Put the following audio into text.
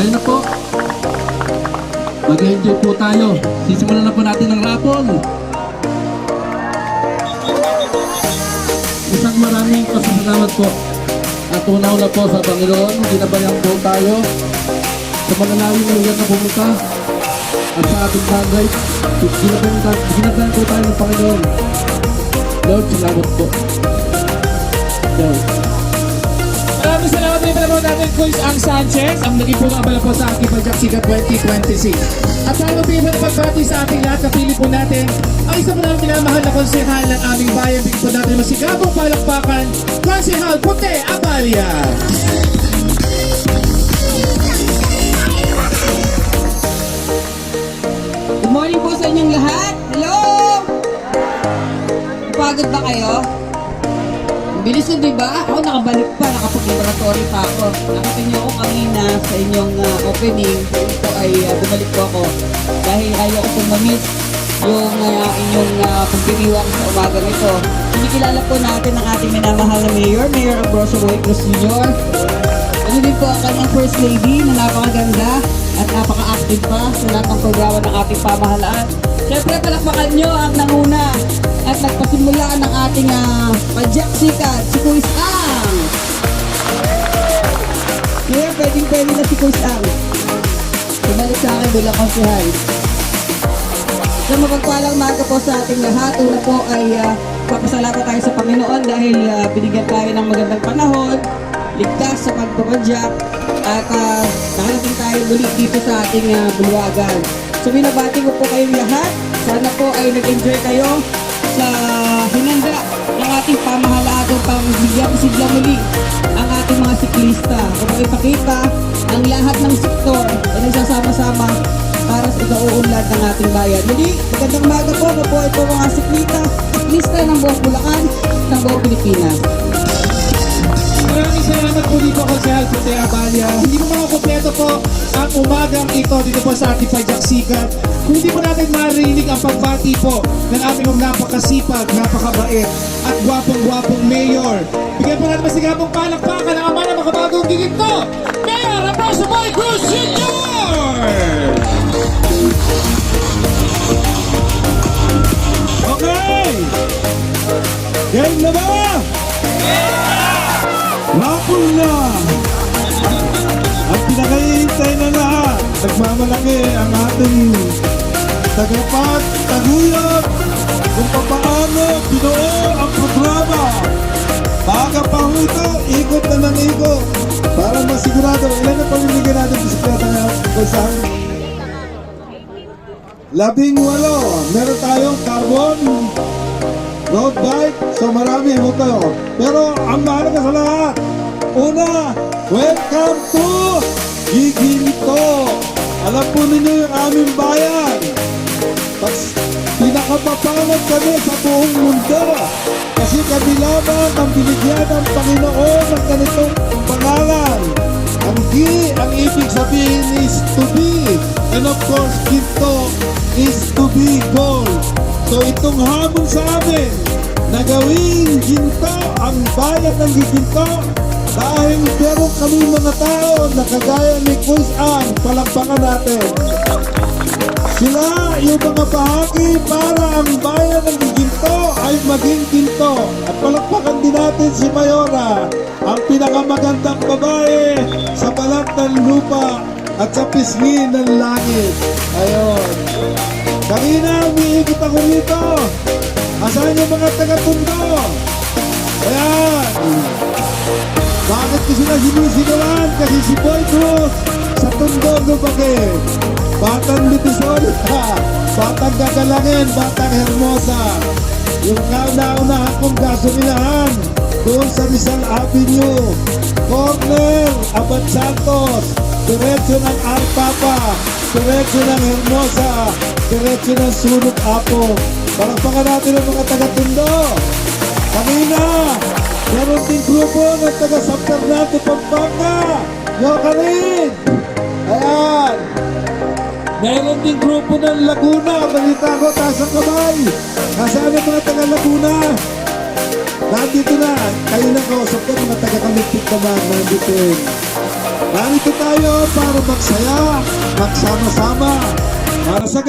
Okay na po. Mag-enjoy po tayo. Sisimulan na po natin ang raffle. Isang maraming pasasalamat po. At una-una po sa Panginoon, ginabayan po tayo sa mananawin na lugar na pumunta at sa ating bagay. Ginabayan po tayo ng Panginoon. Lord, salamat po. Lord. Maraming salamat rin pala po natin, Coach Ang Sanchez, ang naging po abala po sa ating Pajaksika 2026. At sa mga pinipin na pagbati sa ating lahat, kapili po natin ang isa po namin minamahal na konsehal ng aming bayan. Bigyan po natin masigabong palakpakan, Konsehal Puti Abalia. Good morning po sa inyong lahat. Hello! Pagod ba kayo? Bilis na diba? Ako nakabalik pa, nakapag-laboratory pa ako. Nakita niyo ako kanina sa inyong opening. Ito ay bumalik po ako. Dahil ayaw ko pong ma-miss yung inyong pagdiriwang sa umaga nito. Kinikilala po natin ang ating minamahal na Mayor, Mayor Ambrosio Roy Cruz Jr. Ano din po ang kanyang First Lady na napakaganda at napaka-active pa sa lahat ng programa ng ating pamahalaan. Siyempre, palakpakan nyo ang nanguna at nagpasimula ng ating Pajaksika, si Kuis Ang. Yeah, pwedeng-pwede na si Kuis Ang. Tumalik sa akin, bilang konsehal. So, mapagpalang maga po sa ating lahat. Una po ay papasalamat tayo sa Panginoon dahil binigyan tayo ng magandang panahon, ligtas sa pagpapadyak, at nakarating tayo muli dito sa ating bulwagan. So binabati ko po kayong lahat. Sana po ay nag-enjoy kayo sa hinanda ng ating pamahalaan pang bigyan-sigla muli ang ating mga siklista. Kung ipakita ang lahat ng sektor ay nagsasama-sama para sa ikauunlad ng ating bayan. Muli, magandang umaga po. Mabuhay po mga siklista ng buong Bulacan, ng buong Pilipinas. Maraming salamat po dito, Konsehal Puti Abalia. Hindi mo makakompleto po ang umagang ito dito po sa ating Pajaksika kung hindi po natin marinig ang pagbati po ng aming napakasipag, napakabait at gwapong-gwapong mayor. Bigyan po natin masigabong palakpakan ang ama ng makabagong giginto, Mayor Ambrosio Roy Cruz Jr. Okay! Game na ba? Rapol na! At pinakahihintay na lahat, nagmamalaki ang ating tagapat, taguyod kung paano binuo ang programa. Baga pa ho ito, ikot na ng ikot para masigurado. Ilan na pamimigay natin bisikleta na kusang? 18. Meron tayong carbon road bike, so marami ho kayo. Pero ang mahalaga sa lahat, una, welcome to Giginto. Alam po ninyo yung aming bayan. Pinakapapangat kami sa buong mundo. Kasi kami lamang ang binigyan ng Panginoon ng ganitong pangalan. Ang G, ang ibig sabihin is to be. And of course, Ginto is to be gold. So itong hamon sa amin na gawing ginto ang bayan ng Giginto dahil meron kami mga tao na kagaya ni Kuis Ang, palakpakan natin. Sila yung mga bahagi para ang bayan ng Giginto ay maging ginto. At palakpakan din natin si Mayora, ang pinakamagandang babae sa balat ng lupa at sa pisngi ng langit. Ayon. Kanina, umiikot ako rito. Asan yung mga taga-Tondo? Ayan. Bakit ko sila sinisigawan? Kasi si Boy Cruz sa Tondo lumaki. Batang Lutisoria, Batang Gagalangin, Batang Hermosa. Yung kauna-unahan kong gasolinahan doon sa Rizal Avenue. Corner, Abad Santos. Diretso ng Alpapa, diretso ng Hermosa, diretso ng Sulok Apo. Palakpakan natin ang mga taga-Tondo. Kanina, meron din grupo ng taga-San Fernando, Pampanga. Yo ka rin! Ayan! Meron din grupo ng Laguna. Balita ko, taas ang kamay. Nasaan ang mga taga-Laguna? Nandito na. Kayo na kausap ko, mga taga-Kalipit naman. Nandito rin. Narito tayo para magsaya, magsama-sama, para sa